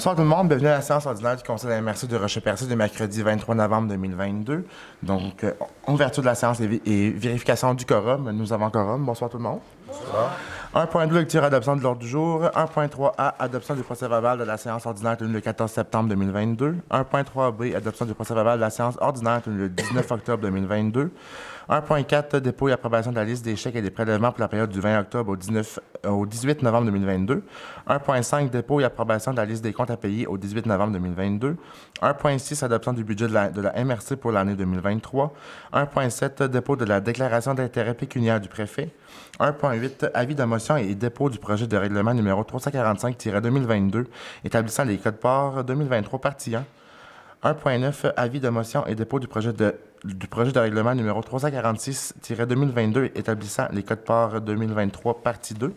Bonsoir tout le monde, bienvenue à la séance ordinaire du Conseil d'MRC de Rocher-Percé du mercredi 23 novembre 2022. Donc, ouverture de la séance et vérification du quorum. Nous avons quorum. Bonsoir tout le monde. Bonsoir. 1.2, lecture et adoption de l'ordre du jour. 1.3a, adoption du procès-verbal de la séance ordinaire tenue le 14 septembre 2022. 1.3b, adoption du procès-verbal de la séance ordinaire tenue le 19 octobre 2022. 1.4, dépôt et approbation de la liste des chèques et des prélèvements pour la période du 20 octobre au 18 novembre 2022. 1.5, dépôt et approbation de la liste des comptes à payer au 18 novembre 2022. 1.6, adoption du budget de la MRC pour l'année 2023. 1.7, dépôt de la déclaration d'intérêt pécuniaire du préfet. 1.8, avis de motion et dépôt du projet de règlement numéro 345-2022 établissant les codes-parts 2023 partie 1. 1.9, avis de motion et dépôt du projet de règlement numéro 346-2022 établissant les codes-parts 2023 partie 2.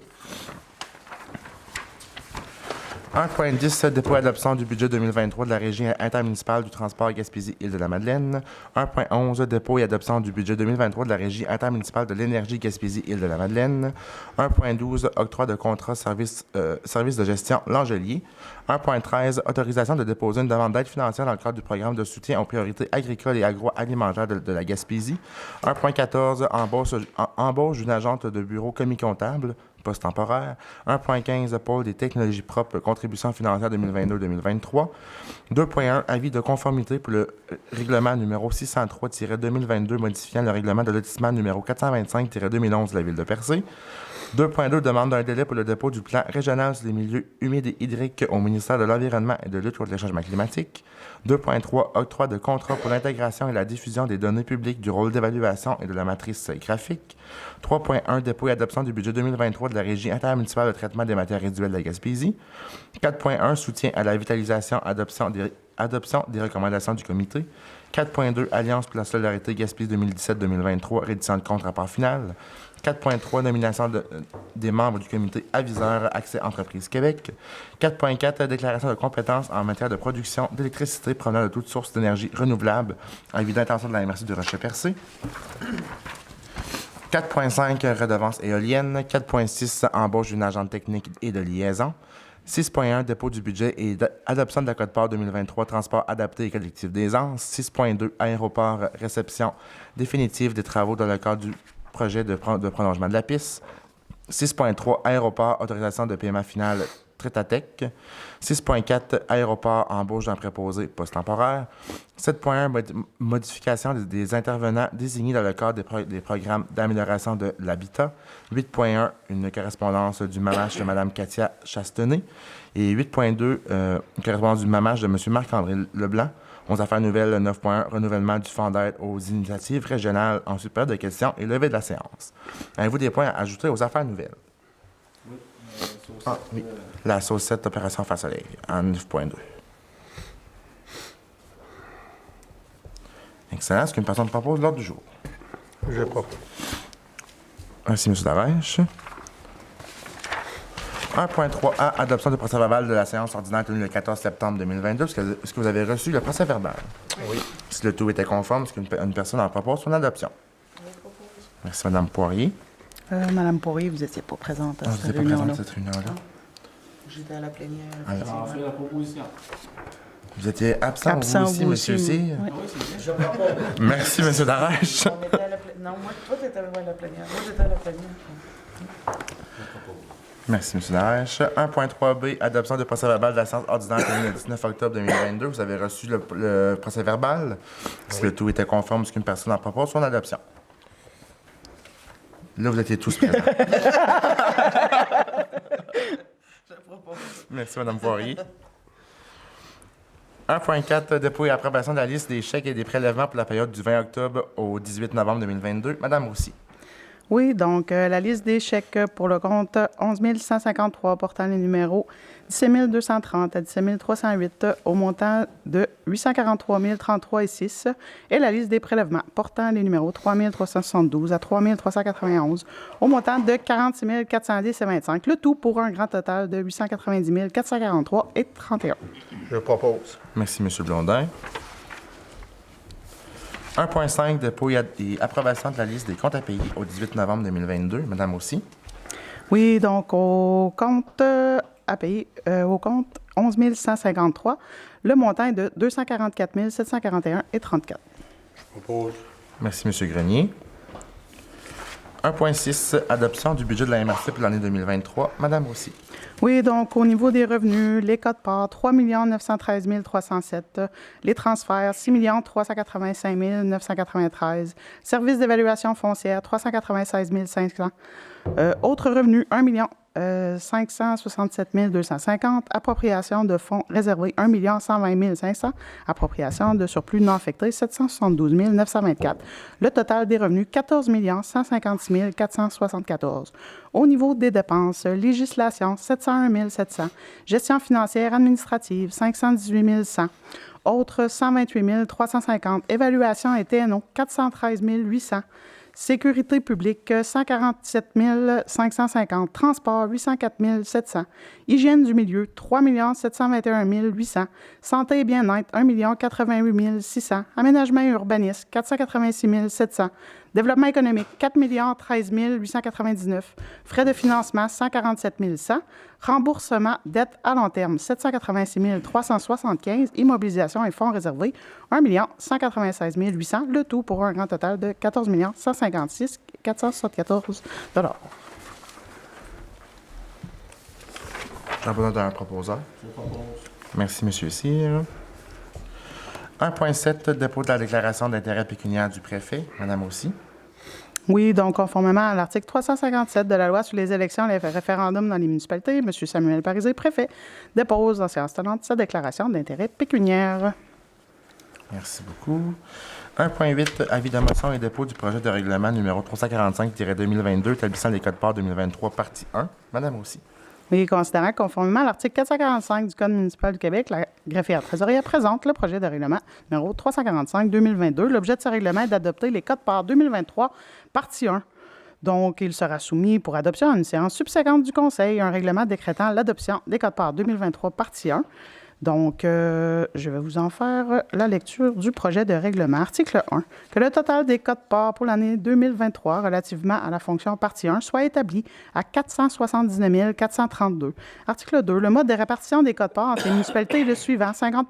1.10, dépôt et adoption du budget 2023 de la Régie intermunicipale du transport Gaspésie-Île-de-la-Madeleine. 1.11, dépôt et adoption du budget 2023 de la Régie intermunicipale de l'énergie Gaspésie-Île-de-la-Madeleine. 1.12, octroi de contrat service de gestion L'Angelier. 1.13, autorisation de déposer une demande d'aide financière dans le cadre du programme de soutien aux priorités agricoles et agroalimentaires de la Gaspésie. 1.14, embauche d'une agente de bureau commis-comptable, poste temporaire. 1.15, pôle des technologies propres, contribution financière 2022-2023. 2.1, avis de conformité pour le règlement numéro 603-2022 modifiant le règlement de lotissement numéro 425-2011 de la Ville de Percé. 2.2, demande d'un délai pour le dépôt du plan régional sur les milieux humides et hydriques au ministère de l'Environnement et de lutte contre le changement climatique. 2.3, octroi de contrat pour l'intégration et la diffusion des données publiques du rôle d'évaluation et de la matrice graphique. 3.1, dépôt et adoption du budget 2023 de la Régie intermunicipale de traitement des matières résiduelles de la Gaspésie. 4.1, soutien à la vitalisation, adoption des recommandations du comité. 4.2, Alliance pour la solidarité Gaspésie 2017-2023, reddition de compte rapport final. 4.3, nomination des membres du comité aviseur Accès Entreprises Québec. 4.4, déclaration de compétences en matière de production d'électricité provenant de toute source d'énergie renouvelable, avis d'intention de la MRC de Rocher-Percé. 4.5, redevance éolienne. 4.6, embauche d'une agente technique et de liaison. 6.1, dépôt du budget et adoption de la quote-part 2023, transport adapté et collectif d'aisance. 6.2, aéroport, réception définitive des travaux dans le cadre du projet de prolongement de la piste. 6.3, aéroport, autorisation de paiement final Trétatec. 6.4, aéroport, embauche d'un préposé poste temporaire. 7.1, modification des intervenants désignés dans le cadre des programmes d'amélioration de l'habitat. 8.1, une correspondance du mamage de Mme Katia Chastenay. Et 8.2, une correspondance du mamage de M. Marc-André Leblanc. 11 affaires nouvelles, 9.1, renouvellement du fonds d'aide aux initiatives régionales. Ensuite, période de questions et levée de la séance. Avez-vous des points à ajouter aux affaires nouvelles? Oui, oui. La saucette opération Face Soleil, en 9.2. Excellent. Est-ce qu'une personne propose l'ordre du jour? Je propose. Merci, M. Darèche. 1.3a, adoption du procès-verbal de la séance ordinaire tenue le 14 septembre 2022. Est-ce que vous avez reçu le procès-verbal? Oui. Si le tout était conforme, est-ce qu'une personne en propose son adoption? Je propose. Merci, Mme Poirier. Madame Poirier, vous n'étiez pas présente à cette réunion-là. Présente à cette réunion-là. J'étais à la plénière. Alors, fait la proposition. Vous étiez absent vous aussi, monsieur C. Oui. Merci, M. Darèche. On était à la plénière. Non, moi, toi, tu étais à la plénière. Moi, j'étais à la plénière. Merci, M. Darèche. 1.3b, adoption du procès-verbal de la séance ordinaire tenue le 19 octobre 2022. Vous avez reçu le procès-verbal. Si le tout était conforme, est-ce qu'une personne en propose son adoption? Là, vous étiez tous présents. Je propose. Merci, Mme Poirier. 1.4, dépôt et approbation de la liste des chèques et des prélèvements pour la période du 20 octobre au 18 novembre 2022. Mme Roussy. Oui, donc la liste des chèques pour le compte 11 153 portant les numéros 17 230 à 17 308 au montant de 843 033 et 6 et la liste des prélèvements portant les numéros 3 372 à 3 391 au montant de 46 410 et 25, le tout pour un grand total de 890 443 et 31. Je propose. Merci, M. Blondin. 1.5, dépôt et approbation de la liste des comptes à payer au 18 novembre 2022. Madame aussi. Oui, donc au compte à payer, au compte 11 153. Le montant est de 244 741,34. Je propose. Merci, M. Grenier. 1.6, adoption du budget de la MRC pour l'année 2023. Madame Roussy. Oui, donc au niveau des revenus, les quotes-parts, 3 913 307. Les transferts, 6 385 993. Services d'évaluation foncière, 396 500. Autres revenus, 1 567 250. Appropriation de fonds réservés, 1 120 500. Appropriation de surplus non affectés, 772 924. Le total des revenus, 14 156 474. Au niveau des dépenses, législation, 701 700. Gestion financière administrative, 518 100. Autres, 128 350. Évaluation et TNO, 413 800. Sécurité publique, 147 550. Transport, 804 700. Hygiène du milieu, 3 721 800. Santé et bien-être, 1 88 600. Aménagement et urbanisme, 486 700. Développement économique, 4 13 899. Frais de financement, 147 100. Remboursement, dette à long terme, 786 375. Immobilisation et fonds réservés, 1 196 800. Le tout pour un grand total de 14 156 474 $. J'ai besoin d'un proposeur. Je propose. Merci, M. Cyr. 1.7, dépôt de la déclaration d'intérêt pécuniaire du préfet. Madame Roussy. Oui, donc conformément à l'article 357 de la loi sur les élections et les référendums dans les municipalités, M. Samuel Parisé, préfet, dépose en séance tenante sa déclaration d'intérêt pécuniaire. Merci beaucoup. 1.8, avis de motion et dépôt du projet de règlement numéro 345-2022 établissant les codes-parts 2023, partie 1. Madame Roussy. Oui, considérant que conformément à l'article 445 du Code municipal du Québec, la greffière trésorière présente le projet de règlement numéro 345-2022. L'objet de ce règlement est d'adopter les codes-parts 2023, partie 1. Donc, il sera soumis pour adoption à une séance subséquente du Conseil, un règlement décrétant l'adoption des codes-parts 2023, partie 1. Donc, je vais vous en faire la lecture du projet de règlement. Article 1. Que le total des quotes-parts pour l'année 2023 relativement à la fonction partie 1 soit établi à 479 432. Article 2. Le mode de répartition des quotes-parts entre les municipalités est le suivant. 50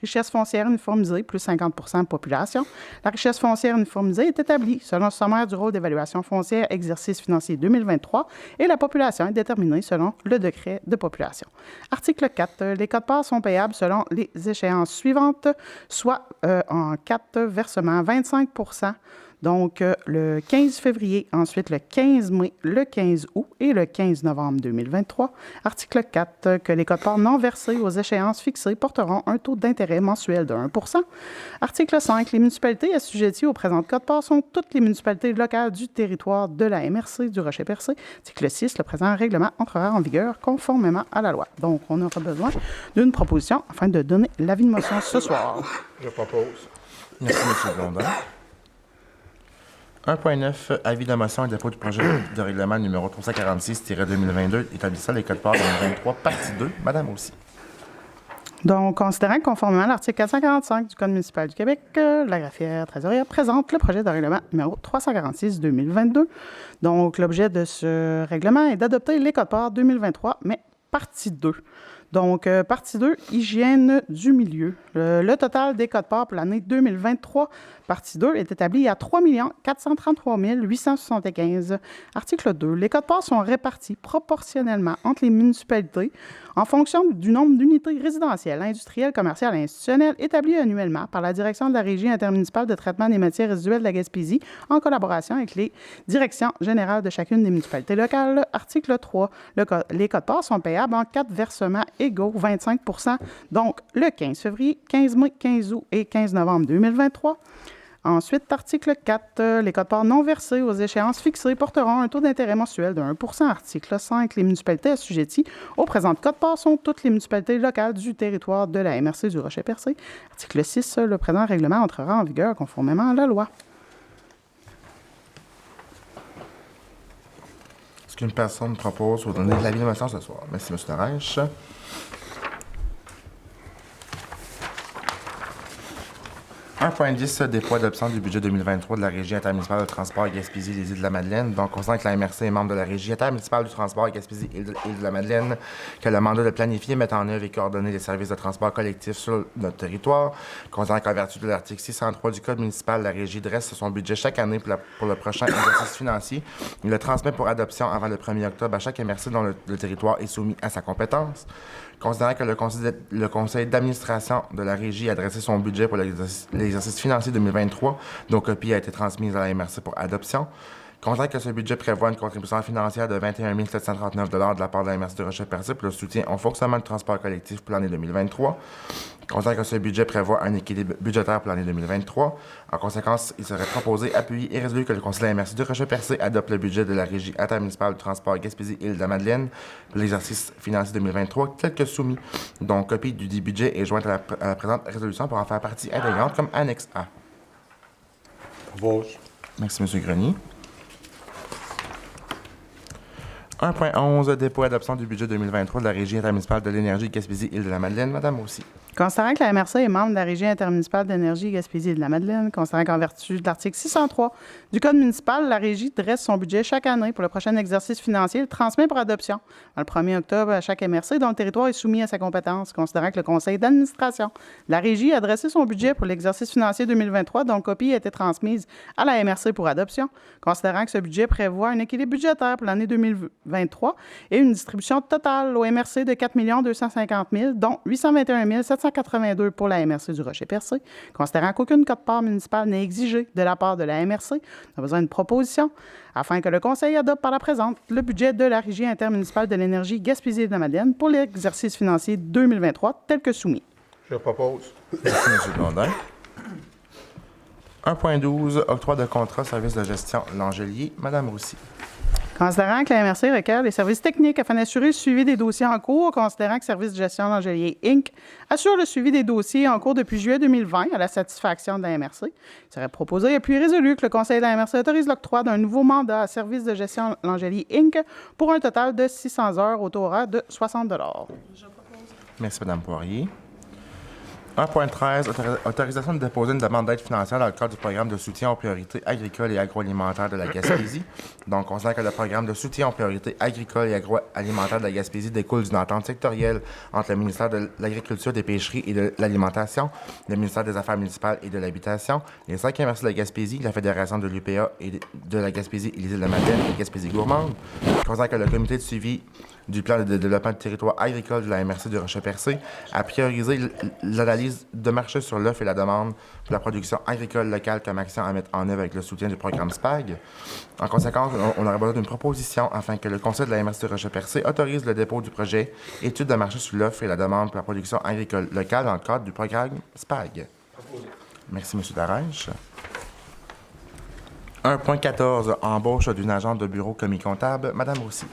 richesse foncière uniformisée plus 50 population. La richesse foncière uniformisée est établie selon le sommaire du rôle d'évaluation foncière exercice financier 2023 et la population est déterminée selon le décret de population. Article 4. Les quotes-parts sont payables selon les échéances suivantes, soit en 4 versements, 25 donc le 15 février, ensuite le 15 mai, le 15 août et le 15 novembre 2023. Article 4, que les quotes-parts non versés aux échéances fixées porteront un taux d'intérêt mensuel de 1 Article 5, les municipalités assujetties aux présentes quotes-parts sont toutes les municipalités locales du territoire de la MRC du Rocher-Percé. Article 6, le présent règlement entrera en vigueur conformément à la loi. Donc, on aura besoin d'une proposition afin de donner l'avis de motion ce soir. Je propose. Merci, M. Blondin. 1.9, avis de motion et dépôt du projet de règlement numéro 346-2022 établissant les codes-parts 2023, partie 2. Madame Roussy. Donc, considérant que conformément à l'article 445 du Code municipal du Québec, la greffière trésorière présente le projet de règlement numéro 346-2022. Donc, l'objet de ce règlement est d'adopter les codes-parts 2023, mais partie 2. Donc, partie 2, hygiène du milieu. Le total des codes-parts pour l'année 2023, partie 2, est établi à 3 433 875. Article 2. Les codes-parts sont répartis proportionnellement entre les municipalités en fonction du nombre d'unités résidentielles, industrielles, commerciales et institutionnelles établies annuellement par la direction de la Régie intermunicipale de traitement des matières résiduelles de la Gaspésie en collaboration avec les directions générales de chacune des municipalités locales. Article 3. Les codes-parts sont payables en 4 versements égaux, 25 donc le 15 février, 15 mai, 15 août et 15 novembre 2023. Ensuite, article 4, les codes-parts non versés aux échéances fixées porteront un taux d'intérêt mensuel de 1 Article 5, les municipalités assujetties aux présentes codes-parts sont toutes les municipalités locales du territoire de la MRC du Rocher-Percé. Article 6, le présent règlement entrera en vigueur conformément à la loi. Est-ce qu'une personne propose pour donner l'avis de motion ce soir? Merci, M. Darèche. « 1.10, dépôt adoption du budget 2023 de la Régie intermunicipale de transport Gaspésie les îles de la Madeleine. Donc, on sent que la MRC est membre de la Régie intermunicipale du transport Gaspésie îles de la Madeleine, que le mandat de planifier, mettre en œuvre et coordonner les services de transport collectif sur notre territoire. Considérant qu'en vertu de l'article 603 du Code municipal, la Régie dresse son budget chaque année pour le prochain exercice financier. Il le transmet pour adoption avant le 1er octobre à chaque MRC dont le territoire est soumis à sa compétence. Considérant que le conseil d'administration de la Régie a dressé son budget pour l'exercice financier 2023, dont copie a été transmise à la MRC pour adoption. Considérant que ce budget prévoit une contribution financière de 21 739 $ de la part de la MRC de Rochelle-Percé pour le soutien au fonctionnement du transport collectif pour l'année 2023. Considérant que ce budget prévoit un équilibre budgétaire pour l'année 2023. En conséquence, il serait proposé, appuyé et résolu que le conseil de la MRC de Rochelle-Percé adopte le budget de la Régie intermunicipale du transport Gaspésie-Îles de la Madeleine pour l'exercice financier 2023 tel que soumis. Donc, copie du dit budget est jointe à la présente résolution pour en faire partie intégrante comme annexe A. Propose. Merci, M. Grenier. 1.11, dépôt et adoption du budget 2023 de la Régie intermunicipale de l'énergie Gaspésie-Îles de la Madeleine. Madame aussi. Considérant que la MRC est membre de la Régie intermunicipale d'énergie Gaspésie de la Madeleine, considérant qu'en vertu de l'article 603 du Code municipal, la Régie dresse son budget chaque année pour le prochain exercice financier et le transmet pour adoption le 1er octobre à chaque MRC dont le territoire est soumis à sa compétence, considérant que le conseil d'administration de la Régie a dressé son budget pour l'exercice financier 2023 dont copie a été transmise à la MRC pour adoption, considérant que ce budget prévoit un équilibre budgétaire pour l'année 2023 et une distribution totale au MRC de 4 250 000 dont 821 782 pour la MRC du Rocher-Percé. Considérant qu'aucune quote-part municipale n'est exigée de la part de la MRC, on a besoin d'une proposition afin que le Conseil adopte par la présente le budget de la Régie intermunicipale de l'énergie Gaspésie de la Madeleine pour l'exercice financier 2023 tel que soumis. Je propose. Merci, M. Blondin. 1.12, octroi de contrat service de gestion L'Angelier. Madame Roussy. Considérant que la MRC requiert les services techniques afin d'assurer le suivi des dossiers en cours, considérant que Service de gestion L'Angelier Inc. assure le suivi des dossiers en cours depuis juillet 2020 à la satisfaction de la MRC, il serait proposé et puis résolu que le Conseil de la MRC autorise l'octroi d'un nouveau mandat à Service de gestion L'Angelier Inc. pour un total de 600 heures au taux horaire de 60 $. Merci, Mme Poirier. 1.13, autorisation de déposer une demande d'aide financière dans le cadre du programme de soutien aux priorités agricoles et agroalimentaires de la Gaspésie. Donc, on considère que le programme de soutien aux priorités agricoles et agroalimentaires de la Gaspésie découle d'une entente sectorielle entre le ministère de l'Agriculture, des Pêcheries et de l'Alimentation, le ministère des Affaires municipales et de l'Habitation, les 5 MRC de la Gaspésie, la Fédération de l'UPA et de la Gaspésie et les îles de la Madeleine et Gaspésie gourmande. On considère que le comité de suivi du plan de développement du territoire agricole de la MRC du Rocher-Percé a priorisé l'analyse de marché sur l'offre et la demande pour la production agricole locale comme action à mettre en œuvre avec le soutien du programme SPAG. En conséquence, on aurait besoin d'une proposition afin que le conseil de la MRC du Rocher-Percé autorise le dépôt du projet étude de marché sur l'offre et la demande pour la production agricole locale dans le cadre du programme SPAG. Merci, M. Darèche. 1.14, embauche d'une agente de bureau commis comptable. Madame Roussy.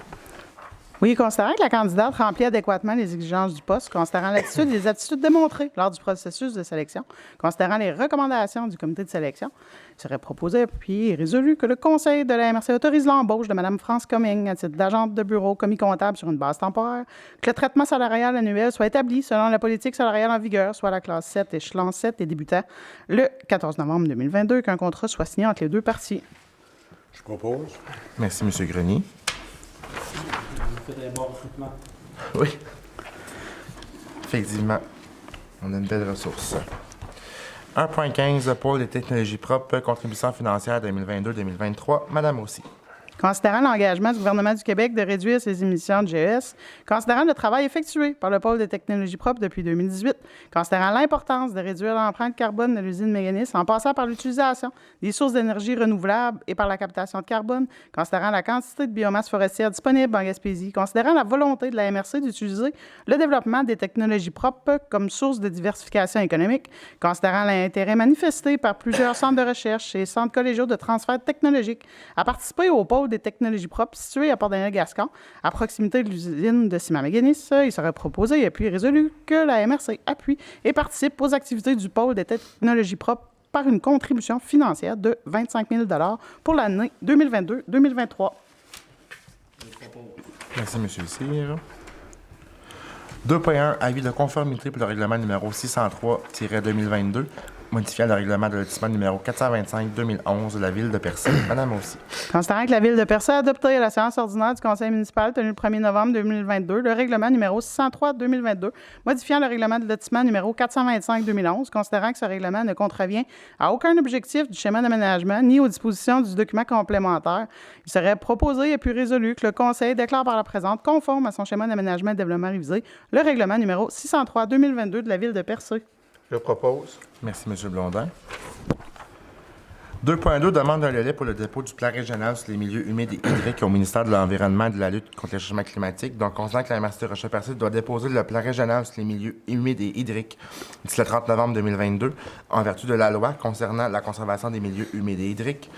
Oui, considérant que la candidate remplit adéquatement les exigences du poste, considérant l'attitude et les attitudes démontrées lors du processus de sélection, considérant les recommandations du comité de sélection, il serait proposé, appuyé et résolu que le conseil de la MRC autorise l'embauche de Mme France Coming à titre d'agente de bureau commis comptable sur une base temporaire, que le traitement salarial annuel soit établi selon la politique salariale en vigueur, soit la classe 7, échelon 7 et débutant le 14 novembre 2022, qu'un contrat soit signé entre les deux parties. Je propose. Merci, M. Grenier. On fait des bons recrutements. Oui. Effectivement, on a une belle ressource. 1.15, pôle des technologies propres, contribution financière 2022-2023. Madame aussi. Considérant l'engagement du gouvernement du Québec de réduire ses émissions de GES, considérant le travail effectué par le pôle des technologies propres depuis 2018, considérant l'importance de réduire l'empreinte carbone de l'usine Méganis en passant par l'utilisation des sources d'énergie renouvelables et par la captation de carbone, considérant la quantité de biomasse forestière disponible en Gaspésie, considérant la volonté de la MRC d'utiliser le développement des technologies propres comme source de diversification économique, considérant l'intérêt manifesté par plusieurs centres de recherche et centres collégiaux de transfert technologique à participer au pôle des technologies propres situé à Port-Daniel-Gascon, à proximité de l'usine de ciment Méganis. Il serait proposé et puis résolu que la MRC appuie et participe aux activités du pôle des technologies propres par une contribution financière de 25 000 $ pour l'année 2022-2023. Merci, M. Cyr. 2.1, avis de conformité pour le règlement numéro 603-2022 Modifiant le règlement de lotissement numéro 425-2011 de la Ville de Percé. Madame aussi. Considérant que la Ville de Percé a adopté à la séance ordinaire du Conseil municipal tenue le 1er novembre 2022 le règlement numéro 603-2022, modifiant le règlement de lotissement numéro 425-2011, considérant que ce règlement ne contrevient à aucun objectif du schéma d'aménagement ni aux dispositions du document complémentaire, il serait proposé et puis résolu que le Conseil déclare par la présente conforme à son schéma d'aménagement et développement révisé le règlement numéro 603-2022 de la Ville de Percé. Je propose. Merci, M. Blondin. 2.2 demande un délai pour le dépôt du plan régional sur les milieux humides et hydriques au ministère de l'Environnement et de la lutte contre le changement climatique. Donc, considérant que la MRC de Rocheux-Percé doit déposer le plan régional sur les milieux humides et hydriques d'ici le 30 novembre 2022 en vertu de la loi concernant la conservation des milieux humides et hydriques.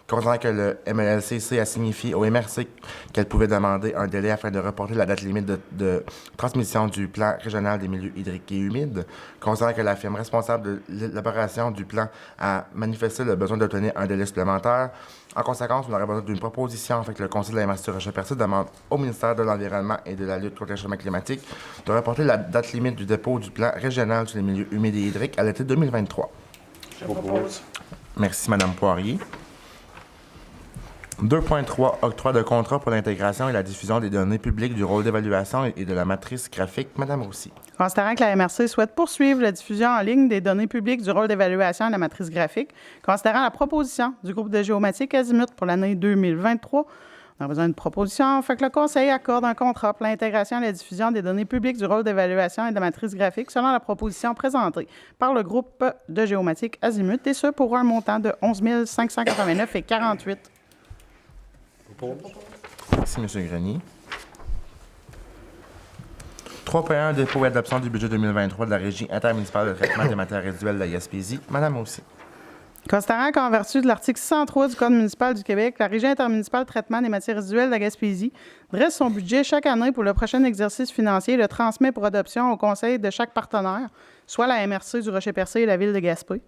Considérant que le MLLCC a signifié au MRC qu'elle pouvait demander un délai afin de reporter la date limite de transmission du plan régional des milieux hydriques et humides. Considérant que la firme responsable de l'élaboration du plan a manifesté le besoin d'obtenir un délai supplémentaire. En conséquence, on aurait besoin d'une proposition afin que le Conseil de la MRC de Rocheux-Percé demande au ministère de l'Environnement et de la lutte contre le changement climatique de reporter la date limite du dépôt du plan régional sur les milieux humides et hydriques à l'été 2023. Je propose. Merci, Mme Poirier. 2.3 Octroi de contrat pour l'intégration et la diffusion des données publiques du rôle d'évaluation et de la matrice graphique. Madame Roussy. Considérant que la MRC souhaite poursuivre la diffusion en ligne des données publiques du rôle d'évaluation et de la matrice graphique, considérant la proposition du groupe de géomatique Azimut pour l'année 2023, on a besoin d'une proposition. Fait que le Conseil accorde un contrat pour l'intégration et la diffusion des données publiques du rôle d'évaluation et de la matrice graphique selon la proposition présentée par le groupe de géomatique Azimut, et ce pour un montant de 11 589,48 $. Merci, M. Grenier. 3.1 Dépôt et adoption du budget 2023 de la Régie intermunicipale de traitement des matières résiduelles de la Gaspésie. Madame aussi. Considérant qu'en vertu de l'article 603 du Code municipal du Québec, la Régie intermunicipale de traitement des matières résiduelles de la Gaspésie dresse son budget chaque année pour le prochain exercice financier et le transmet pour adoption au conseil de chaque partenaire, soit la MRC du Rocher-Percé et la Ville de Gaspé.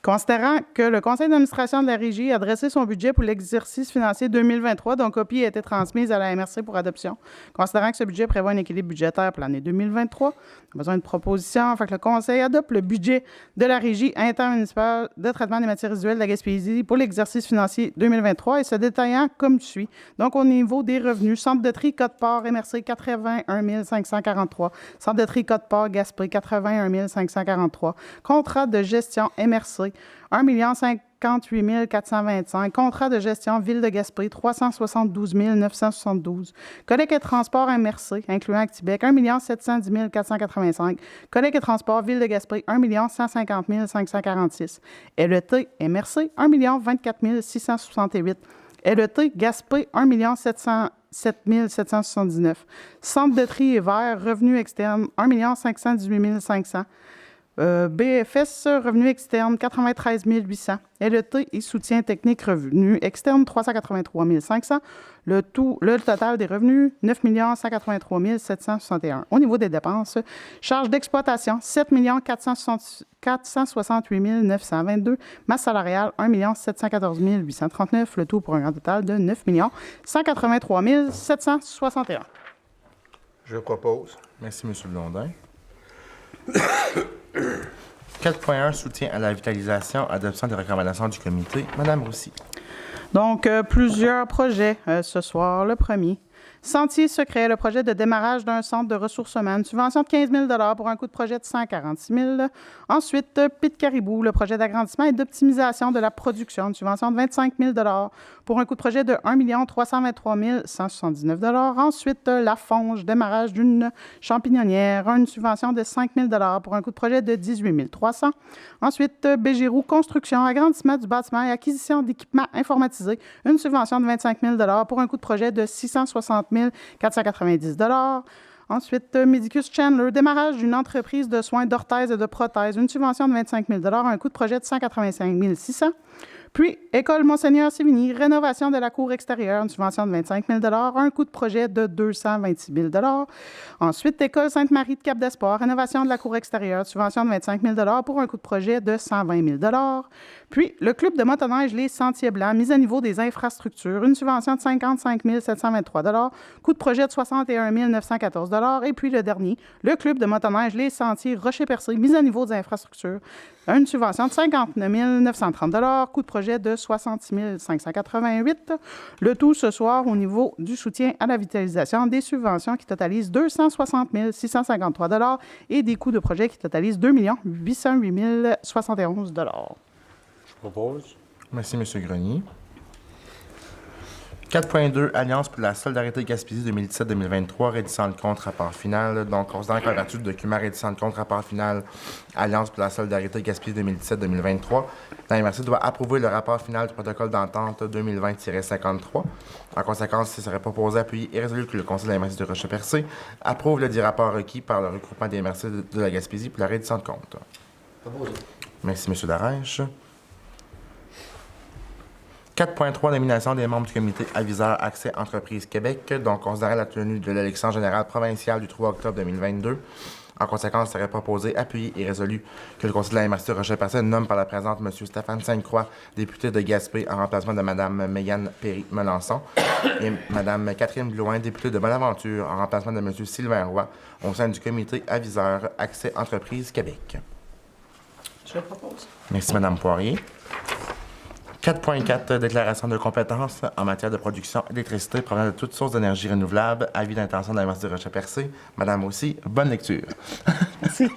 Considérant que le conseil d'administration de la Régie a dressé son budget pour l'exercice financier 2023, dont copie a été transmise à la MRC pour adoption, considérant que ce budget prévoit un équilibre budgétaire pour l'année 2023, on a besoin de propositions afin que le conseil adopte le budget de la Régie intermunicipale de traitement des matières résiduelles de la Gaspésie pour l'exercice financier 2023 et se détaillant comme suit. Donc, au niveau des revenus, centre de tri Côte-Port, MRC 81 543, centre de tri Côte-Port, Gaspé 81 543, contrat de gestion MRC 1 058 425, contrat de gestion Ville de Gaspé, 372 972, collecte et transport MRC, incluant Actibec, 1 710 485, collecte et transport Ville de Gaspé, 1 150 546, LET MRC, 1 24 668, LET Gaspé, 1 707 779, centre de tri et vert, revenu externe, 1 518 500, BFS, revenu externe, 93 800. LET et soutien technique revenu externe, 383 500. Le total des revenus, 9 183 761. Au niveau des dépenses, charges d'exploitation, 7 468 922. Masse salariale, 1 714 839. Le tout pour un grand total de 9 183 761. Je propose. Merci, M. Blondin. 4.1 Soutien à la vitalisation, adoption des recommandations du comité. Madame Roussy. Donc, plusieurs projets ce soir. Le premier, Sentier secret, le projet de démarrage d'un centre de ressourcement, une subvention de 15 000 $ pour un coût de projet de 146 000 $. Ensuite, Pit Caribou, le projet d'agrandissement et d'optimisation de la production, une subvention de 25 000 $ pour un coût de projet de 1 323 179 $. Ensuite, La Fonge, démarrage d'une champignonnière, une subvention de 5 000 $ pour un coût de projet de 18 300 $. Ensuite, Bégirou, construction, agrandissement du bâtiment et acquisition d'équipements informatisés, une subvention de 25 000 $ pour un coût de projet de 660 490 $. Ensuite, Medicus Chandler, démarrage d'une entreprise de soins d'orthèse et de prothèses, une subvention de 25 000 $, un coût de projet de 185 600 $. Puis, École Monseigneur Sévigny, rénovation de la cour extérieure, une subvention de 25 000 un coût de projet de 226 000 Ensuite, École Sainte-Marie de Cap-d'Espoir, rénovation de la cour extérieure, subvention de 25 000 pour un coût de projet de 120 000 Puis, le club de motoneige Les Sentiers Blancs, mise à niveau des infrastructures, une subvention de 55 723 coût de projet de 61 914 Et puis, le dernier, le club de motoneige Les Sentiers Rocher-Percé, mise à niveau des infrastructures, une subvention de 59 930 coût de projet de 66 588 Le tout ce soir au niveau du soutien à la vitalisation, des subventions qui totalisent 260 653 et des coûts de projet qui totalisent 2 808 071 Je propose. Merci, M. Grenier. 4.2, Alliance pour la solidarité Gaspésie 2017-2023, rédissant le compte rapport final. Donc, considérant qu'en vertu du document rédissant le compte rapport final, Alliance pour la solidarité Gaspésie 2017-2023, la MRC doit approuver le rapport final du protocole d'entente 2020-53. En conséquence, il serait proposé, appuyé et résolu que le Conseil de la MRC de Rocher-Percé approuve le dit rapport requis par le regroupement des MRC de la Gaspésie pour la reddition de compte. Proposé. Merci, M. Darèche. 4.3, nomination des membres du comité aviseur Accès Entreprises Québec. Donc, considérant la tenue de l'élection générale provinciale du 3 octobre 2022, en conséquence, il serait proposé, appuyé et résolu que le Conseil de la MRC de Rocher-Percé nomme par la présente M. Stéphane Sainte-Croix, député de Gaspé, en remplacement de Mme Mégane Perry-Melançon, et Mme Catherine Blouin, députée de Bonaventure, en remplacement de M. Sylvain Roy, au sein du comité aviseur Accès Entreprises Québec. Je le propose. Merci, Mme Poirier. 4.4, déclaration de compétences en matière de production d'électricité provenant de toutes sources d'énergie renouvelable. Avis d'intention de la MRC de Rocher-Percé. Madame aussi, bonne lecture. Merci.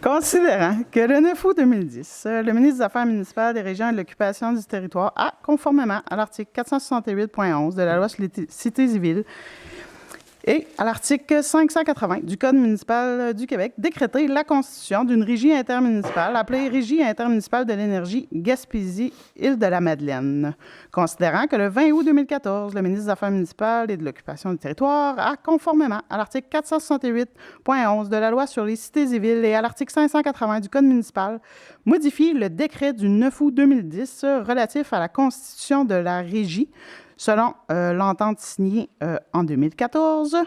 Considérant que le 9 août 2010, le ministre des Affaires municipales, des régions et de l'occupation du territoire a, conformément à l'article 468.11 de la loi sur les cités et villes, et à l'article 580 du Code municipal du Québec, décrété la constitution d'une régie intermunicipale appelée Régie intermunicipale de l'énergie Gaspésie-Île-de-la-Madeleine. Considérant que le 20 août 2014, le ministre des Affaires municipales et de l'occupation du territoire a, conformément à l'article 468.11 de la loi sur les cités et villes et à l'article 580 du Code municipal, modifié le décret du 9 août 2010 relatif à la constitution de la régie, selon l'entente signée en 2014,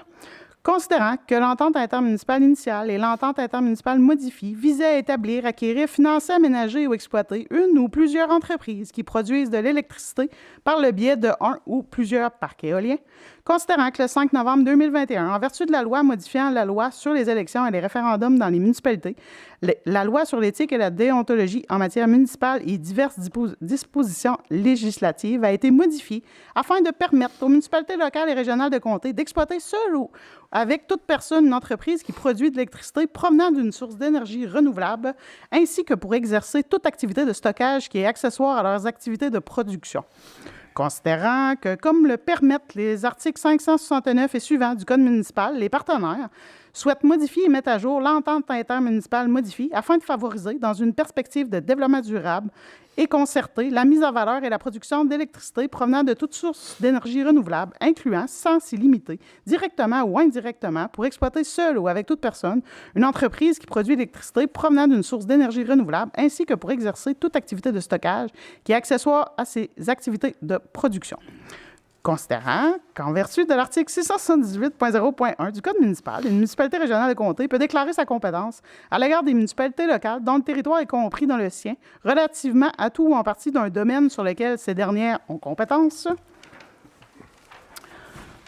considérant que l'entente intermunicipale initiale et l'entente intermunicipale modifiée visaient à établir, acquérir, financer, aménager ou exploiter une ou plusieurs entreprises qui produisent de l'électricité par le biais de un ou plusieurs parcs éoliens, considérant que le 5 novembre 2021, en vertu de la loi modifiant la loi sur les élections et les référendums dans les municipalités, la loi sur l'éthique et la déontologie en matière municipale et diverses dispositions législatives a été modifiée afin de permettre aux municipalités locales et régionales de comté d'exploiter seul ou avec toute personne une entreprise qui produit de l'électricité provenant d'une source d'énergie renouvelable, ainsi que pour exercer toute activité de stockage qui est accessoire à leurs activités de production. Considérant que, comme le permettent les articles 569 et suivants du Code municipal, les partenaires souhaitent modifier et mettre à jour l'entente intermunicipale modifiée afin de favoriser, dans une perspective de développement durable et concerté, la mise en valeur et la production d'électricité provenant de toutes sources d'énergie renouvelable, incluant, sans s'y limiter, directement ou indirectement, pour exploiter seul ou avec toute personne, une entreprise qui produit l'électricité provenant d'une source d'énergie renouvelable, ainsi que pour exercer toute activité de stockage qui est accessoire à ces activités de production. Considérant qu'en vertu de l'article 678.0.1 du Code municipal, une municipalité régionale de comté peut déclarer sa compétence à l'égard des municipalités locales dont le territoire est compris dans le sien, relativement à tout ou en partie d'un domaine sur lequel ces dernières ont compétence.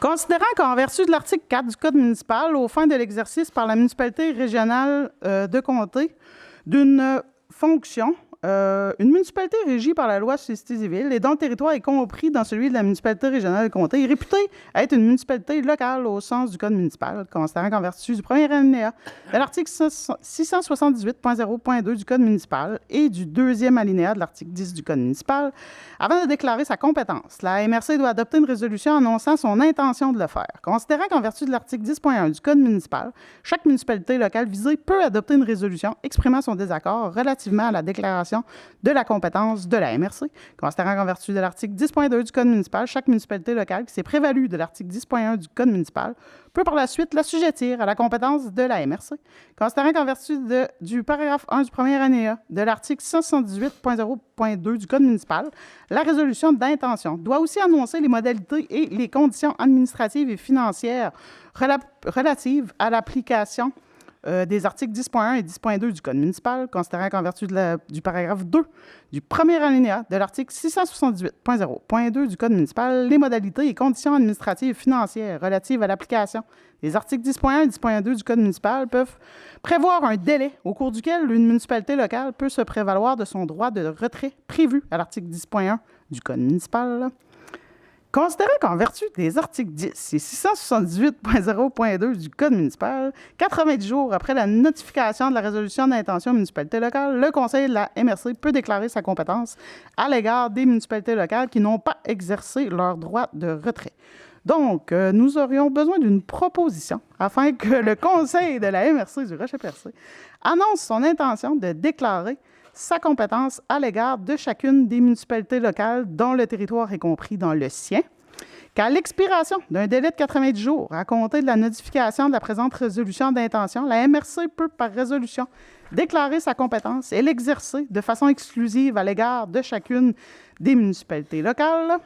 Considérant qu'en vertu de l'article 4 du Code municipal, aux fins de l'exercice par la municipalité régionale de comté d'une fonction, une municipalité régie par la loi sur les cités et villes et dont le territoire est compris dans celui de la municipalité régionale de comté est réputée être une municipalité locale au sens du Code municipal, considérant qu'en vertu du premier alinéa de l'article 678.0.2 du Code municipal et du deuxième alinéa de l'article 10 du Code municipal, avant de déclarer sa compétence, la MRC doit adopter une résolution annonçant son intention de le faire. Considérant qu'en vertu de l'article 10.1 du Code municipal, chaque municipalité locale visée peut adopter une résolution exprimant son désaccord relativement à la déclaration d'intention de la compétence de la MRC. Considérant qu'en vertu de l'article 10.2 du Code municipal, chaque municipalité locale qui s'est prévalue de l'article 10.1 du Code municipal peut par la suite l'assujettir à la compétence de la MRC. Considérant qu'en vertu du paragraphe 1 du premier alinéa de l'article 678.0.2 du Code municipal, la résolution d'intention doit aussi annoncer les modalités et les conditions administratives et financières relatives à l'application des articles 10.1 et 10.2 du Code municipal, considérant qu'en vertu du paragraphe 2 du premier alinéa de l'article 678.0.2 du Code municipal, les modalités et conditions administratives et financières relatives à l'application des articles 10.1 et 10.2 du Code municipal peuvent prévoir un délai au cours duquel une municipalité locale peut se prévaloir de son droit de retrait prévu à l'article 10.1 du Code municipal. Considérant qu'en vertu des articles 10 et 678.0.2 du Code municipal, 90 jours après la notification de la résolution d'intention municipalité locale, le Conseil de la MRC peut déclarer sa compétence à l'égard des municipalités locales qui n'ont pas exercé leur droit de retrait. Donc, nous aurions besoin d'une proposition afin que le Conseil de la MRC du Rocher-Percé annonce son intention de déclarer sa compétence à l'égard de chacune des municipalités locales dont le territoire est compris dans le sien, qu'à l'expiration d'un délai de 90 jours à compter de la notification de la présente résolution d'intention, la MRC peut, par résolution, déclarer sa compétence et l'exercer de façon exclusive à l'égard de chacune des municipalités locales.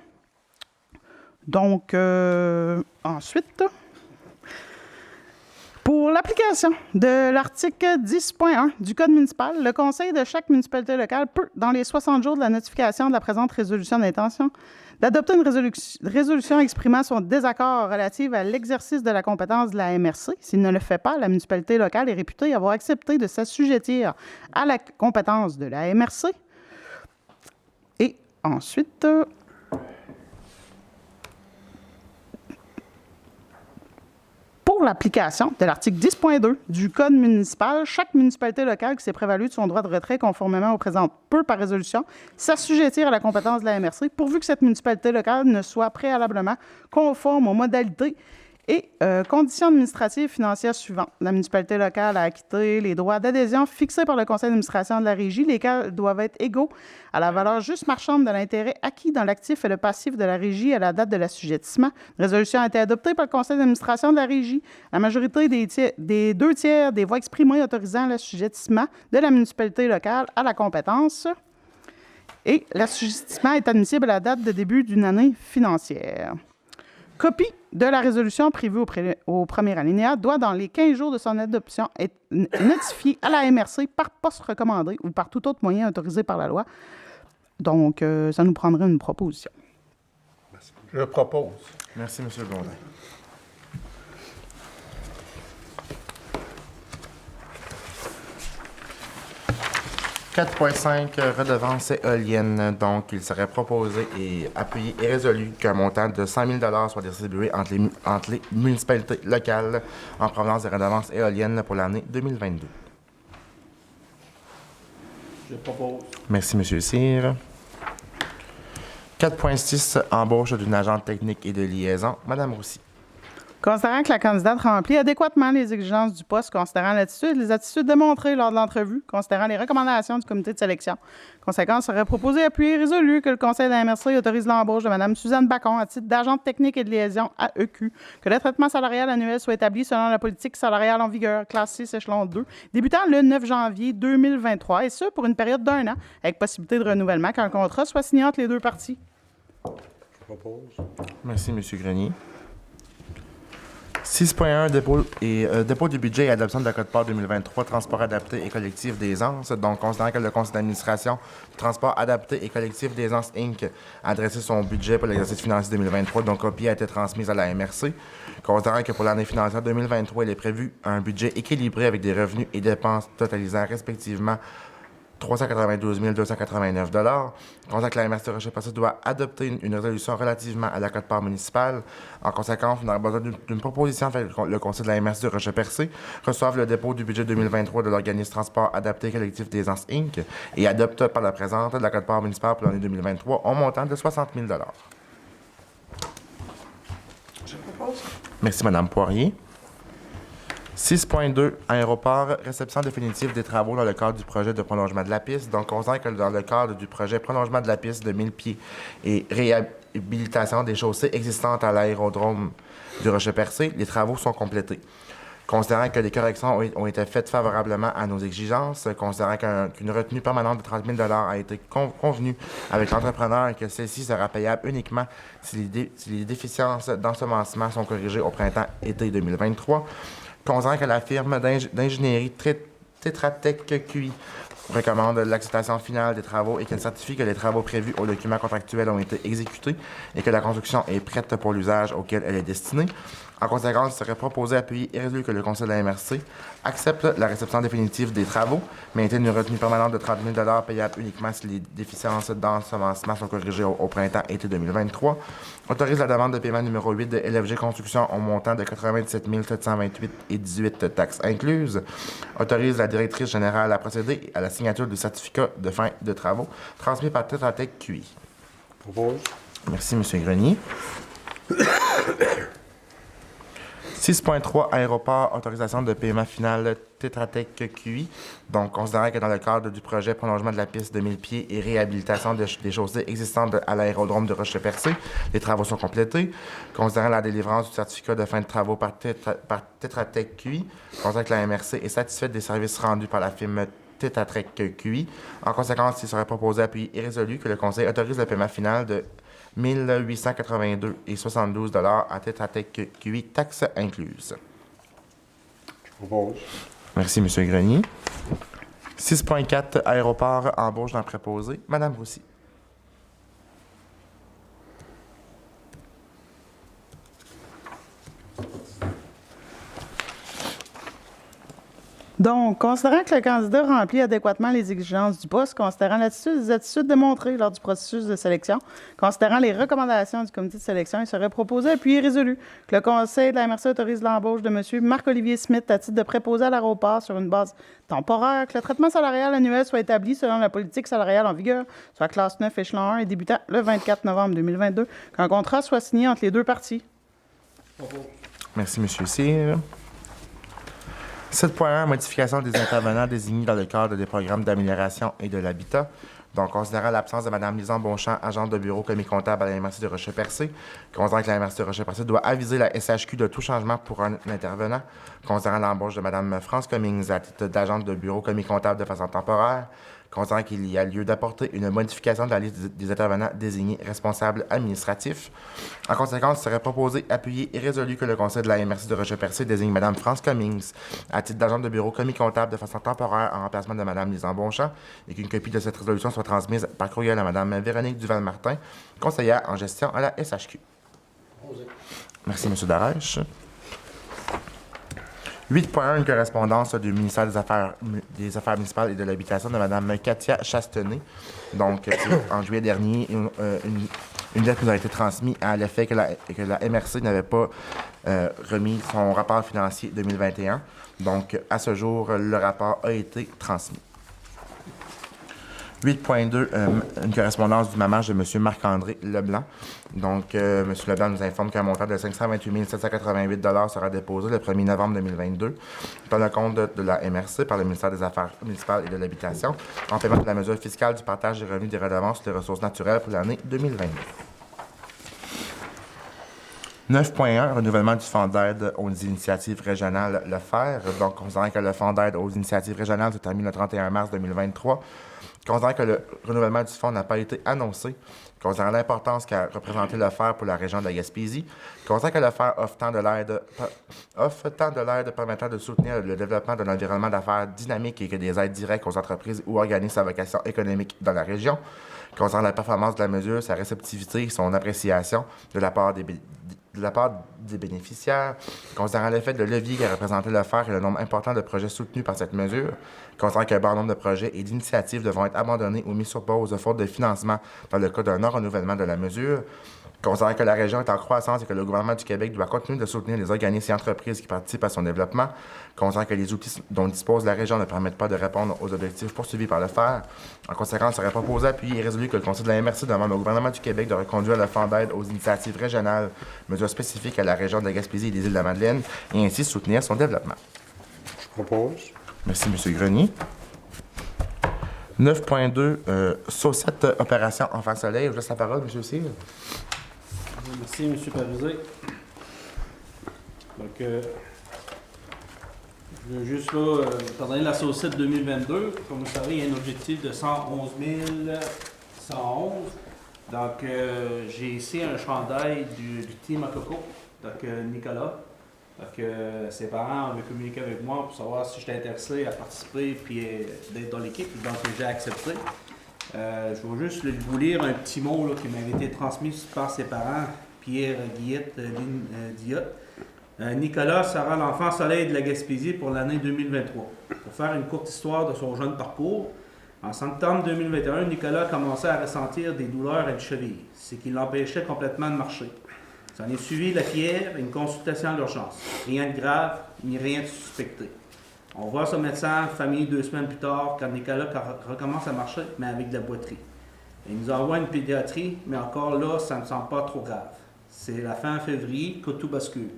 Donc, ensuite, pour l'application de l'article 10.1 du Code municipal, le conseil de chaque municipalité locale peut, dans les 60 jours de la notification de la présente résolution d'intention, d'adopter une résolution exprimant son désaccord relatif à l'exercice de la compétence de la MRC. S'il ne le fait pas, la municipalité locale est réputée avoir accepté de s'assujettir à la compétence de la MRC. Et ensuite, pour l'application de l'article 10.2 du Code municipal, chaque municipalité locale qui s'est prévalue de son droit de retrait conformément au présent peut, par résolution, s'assujettir à la compétence de la MRC, pourvu que cette municipalité locale ne soit préalablement conforme aux modalités et conditions administratives et financières suivantes. La municipalité locale a acquitté les droits d'adhésion fixés par le conseil d'administration de la régie, lesquels doivent être égaux à la valeur juste marchande de l'intérêt acquis dans l'actif et le passif de la régie à la date de l'assujettissement. La résolution a été adoptée par le conseil d'administration de la régie. La majorité des 2 tiers des voix exprimées autorisant l'assujettissement de la municipalité locale à la compétence. Et l'assujettissement est admissible à la date de début d'une année financière. Copie de la résolution prévue au premier alinéa doit, dans les 15 jours de son adoption, être notifiée à la MRC par poste recommandé ou par tout autre moyen autorisé par la loi. Donc, ça nous prendrait une proposition. Je propose. Merci, M. Blondin. « 4.5 redevances éoliennes. Donc, il serait proposé et appuyé et résolu qu'un montant de 100 000 soit distribué entre les municipalités locales en provenance des redevances éoliennes pour l'année 2022. Je propose. Merci, M. Cyr. 4.6 embauche d'une agente technique et de liaison. Mme Roussy. Considérant que la candidate remplit adéquatement les exigences du poste, considérant l'attitude, les attitudes démontrées lors de l'entrevue, considérant les recommandations du comité de sélection, conséquence serait proposé, appuyé et résolu que le conseil de la MRC autorise l'embauche de Mme Suzanne Bacon à titre d'agente technique et de liaison AEQ, que le traitement salarial annuel soit établi selon la politique salariale en vigueur, classe 6, échelon 2, débutant le 9 janvier 2023, et ce, pour une période d'1 an, avec possibilité de renouvellement, qu'un contrat soit signé entre les 2 parties. Je propose. Merci, M. Grenier. 6.1 dépôt du budget et adoption de la quote-part 2023 transport adapté et collectif des ANS. Donc, considérant que le conseil d'administration du transport adapté et collectif des ANS Inc. a adressé son budget pour l'exercice financier 2023, dont copie a été transmise à la MRC. Considérant que pour l'année financière 2023, il est prévu un budget équilibré avec des revenus et dépenses totalisant respectivement 392 289 $. Considérant que la MRC Rocher-Percé doit adopter une résolution relativement à la quote-part municipale. En conséquence, on aura besoin d'une proposition afin que le conseil de la MRC Rocher-Percé reçoive le dépôt du budget 2023 de l'organisme transport adapté collectif des ANS Inc. et adopte par la présente la quote-part municipale pour l'année 2023 au montant de 60 000 $. Je propose. Merci, Mme Poirier. 6.2, aéroport, réception définitive des travaux dans le cadre du projet de prolongement de la piste. Donc, on sait que dans le cadre du projet prolongement de la piste de 1000 pieds et réhabilitation des chaussées existantes à l'aérodrome du Rocher-Percé, les travaux sont complétés. Considérant que les corrections ont été faites favorablement à nos exigences, considérant qu'une retenue permanente de 30 000 a été convenue avec l'entrepreneur et que celle-ci sera payable uniquement si les déficiences d'ensemencement sont corrigées au printemps-été 2023, considérant que la firme d'ingénierie Tetra Tech QI recommande l'acceptation finale des travaux et qu'elle certifie que les travaux prévus au document contractuel ont été exécutés et que la construction est prête pour l'usage auquel elle est destinée. En conséquence, il serait proposé, appuyé et résolu que le Conseil de la MRC accepte la réception définitive des travaux, maintient une retenue permanente de 30 000 payable uniquement si les déficiences d'ensemencement sont corrigées au printemps-été 2023, autorise la demande de paiement numéro 8 de LFG Construction au montant de 97 728,18 taxes incluses, autorise la directrice générale à procéder à la signature du certificat de fin de travaux transmis par Tetra Tech QI. Propose. Merci, M. Grenier. 6.3, aéroport, autorisation de paiement final Tetra Tech QI. Donc, considérant que dans le cadre du projet prolongement de la piste de 1000 pieds et réhabilitation des chaussées existantes à l'aérodrome de Rocher-Percé, les travaux sont complétés. Considérant la délivrance du certificat de fin de travaux par Tetra Tech QI, considérant que la MRC est satisfaite des services rendus par la firme Tetra Tech QI. En conséquence, il serait proposé, appuyé et résolu que le Conseil autorise le paiement final de 1 882,72 à Tetra Tech QI, taxes incluses. Je propose. Merci, M. Grenier. 6.4, aéroport, embauche d'un préposé. Madame Roussy. Donc, considérant que le candidat remplit adéquatement les exigences du poste, considérant l'attitude des attitudes démontrées lors du processus de sélection, considérant les recommandations du comité de sélection, il serait proposé, appuyé et résolu que le Conseil de la MRC autorise l'embauche de M. Marc-Olivier Smith à titre de préposé à l'aéroport sur une base temporaire, que le traitement salarial annuel soit établi selon la politique salariale en vigueur, soit classe 9, échelon 1 et débutant le 24 novembre 2022, qu'un contrat soit signé entre les deux parties. Merci, M. Cyr. 7.1, modification des intervenants désignés dans le cadre des programmes d'amélioration et de l'habitat. Donc, considérant l'absence de Mme Lisan Bonchamp, agente de bureau commis comptable à la MRC de Rocher-Percé, considérant que la MRC de Rocher-Percé doit aviser la SHQ de tout changement pour un intervenant, considérant l'embauche de Mme France Cummings à titre d'agente de bureau commis comptable de façon temporaire, considérant qu'il y a lieu d'apporter une modification de la liste des intervenants désignés responsables administratifs. En conséquence, il serait proposé, appuyé et résolu que le Conseil de la MRC de Rocher-Percé désigne Mme France Cummings à titre d'agente de bureau commis comptable de façon temporaire en remplacement de Mme Lisan Bonchamp et qu'une copie de cette résolution soit transmise par courriel à Mme Véronique Duval-Martin, conseillère en gestion à la SHQ. Merci, M. Darèche. 8.1, une correspondance du ministère des Affaires municipales et de l'Habitation de Mme Katia Chastenay. Donc, en juillet dernier, une lettre nous a été transmise à l'effet que la MRC n'avait pas remis son rapport financier 2021. Donc, à ce jour, le rapport a été transmis. 8.2, une correspondance du mamage de M. Marc-André Leblanc. Donc, M. Leblanc nous informe qu'un montant de 528 788 sera déposé le 1er novembre 2022 dans le compte de la MRC par le ministère des Affaires municipales et de l'Habitation en paiement de la mesure fiscale du partage des revenus des redevances sur les ressources naturelles pour l'année 2022. 9.1, renouvellement du fonds d'aide aux initiatives régionales, le FER. Donc, considérant que le fonds d'aide aux initiatives régionales se termine le 31 mars 2023, considérant que le renouvellement du fonds n'a pas été annoncé, considérant l'importance qu'a représenté le FER pour la région de la Gaspésie, considérant que le FER offre tant de l'aide permettant de soutenir le développement d'un environnement d'affaires dynamique et que des aides directes aux entreprises ou organismes à vocation économique dans la région, concernant la performance de la mesure, sa réceptivité, son appréciation de la part des bénéficiaires, considérant l'effet de levier qu'a représenté le FER et le nombre important de projets soutenus par cette mesure, considérant qu'un bon nombre de projets et d'initiatives devront être abandonnés ou mis sur pause faute de financement dans le cas d'un non-renouvellement de la mesure, considérant que la région est en croissance et que le gouvernement du Québec doit continuer de soutenir les organismes et entreprises qui participent à son développement, considérant que les outils dont dispose la région ne permettent pas de répondre aux objectifs poursuivis par le FER. En conséquence, il serait proposé, appuyé et résolu que le Conseil de la MRC demande au gouvernement du Québec de reconduire le fonds d'aide aux initiatives régionales, mesures spécifiques à la région de la Gaspésie et des Îles-de-la-Madeleine, et ainsi soutenir son développement. Propose. Merci, M. Grenier. 9.2, Saucette Opération Enfant Soleil. Je vous laisse la parole, M. Cyr. Merci, M. Parisé. Donc, je veux juste là, étant donné la Saucette 2022, comme vous savez, il y a un objectif de 111 111. Donc, j'ai ici un chandail du Team à Coco, donc Nicolas. Donc, ses parents avaient communiqué avec moi pour savoir si j'étais intéressé à participer et d'être dans l'équipe. Donc, j'ai accepté. Je vais juste vous lire un petit mot là, qui m'avait été transmis par ses parents, Pierre, Guillette, Lynn, Diotte. Nicolas sera l'enfant soleil de la Gaspésie pour l'année 2023. Pour faire une courte histoire de son jeune parcours, en septembre 2021, Nicolas a commencé à ressentir des douleurs à une cheville, ce qui l'empêchait complètement de marcher. S'en est suivi la fièvre et une consultation à l'urgence. Rien de grave, ni rien de suspecté. On voit son médecin famille 2 semaines plus tard quand Nicolas recommence à marcher, mais avec de la boiterie. Il nous envoie une pédiatrie, mais encore là, ça ne semble pas trop grave. C'est la fin février que tout bascule.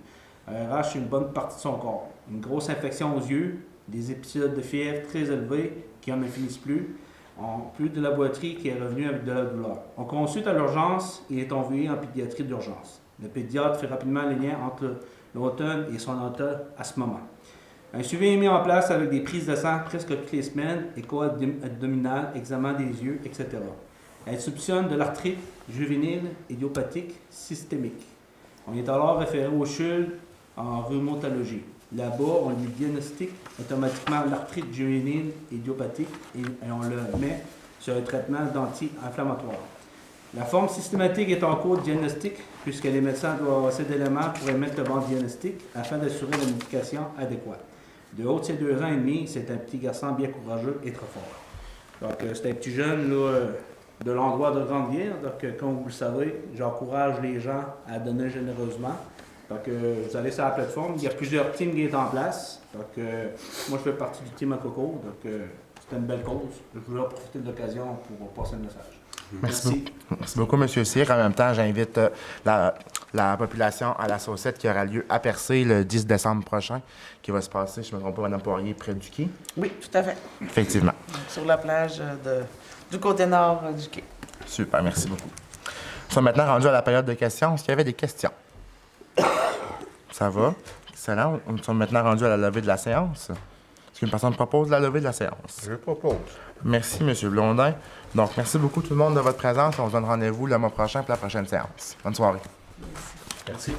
Un RH une bonne partie de son corps. Une grosse infection aux yeux, des épisodes de fièvre très élevés qui n'en finissent plus, en plus de la boiterie qui est revenue avec de la douleur. On consulte à l'urgence et est envoyé en pédiatrie d'urgence. Le pédiatre fait rapidement le lien entre l'automne et son automne à ce moment. Un suivi est mis en place avec des prises de sang presque toutes les semaines, écho abdominal, examen des yeux, etc. Elle soupçonne de l'arthrite juvénile idiopathique systémique. On est alors référé au CHUL en rhumatologie. Là-bas, on lui diagnostique automatiquement l'arthrite juvénile idiopathique et on le met sur un traitement d'anti-inflammatoire. La forme systématique est en cours de diagnostic puisque les médecins doivent avoir assez d'éléments pour émettre le bon diagnostic afin d'assurer la médication adéquate. De haut de ses 2 ans et demi, c'est un petit garçon bien courageux et très fort. Donc, c'est un petit jeune là, de l'endroit de Grande-Ville. Donc, comme vous le savez, j'encourage les gens à donner généreusement. Donc, vous allez sur la plateforme, il y a plusieurs teams qui sont en place. Donc, moi, je fais partie du team à Coco. Donc, c'est une belle cause. Je voulais profiter de l'occasion pour passer le message. Merci. Merci beaucoup, M. Cyr. En même temps, j'invite la population à la Saucette qui aura lieu à Percé le 10 décembre prochain, qui va se passer, je ne me trompe pas, Mme Poirier, près du quai. Oui, tout à fait. Effectivement. Sur la plage du côté nord du quai. Super, merci beaucoup. Nous sommes maintenant rendus à la période de questions. Est-ce qu'il y avait des questions? Ça va? Excellent. Nous sommes maintenant rendus à la levée de la séance. Est-ce qu'une personne propose la levée de la séance? Je propose. Merci, M. Blondin. Donc, merci beaucoup tout le monde de votre présence. On se donne rendez-vous le mois prochain pour la prochaine séance. Bonne soirée. Merci.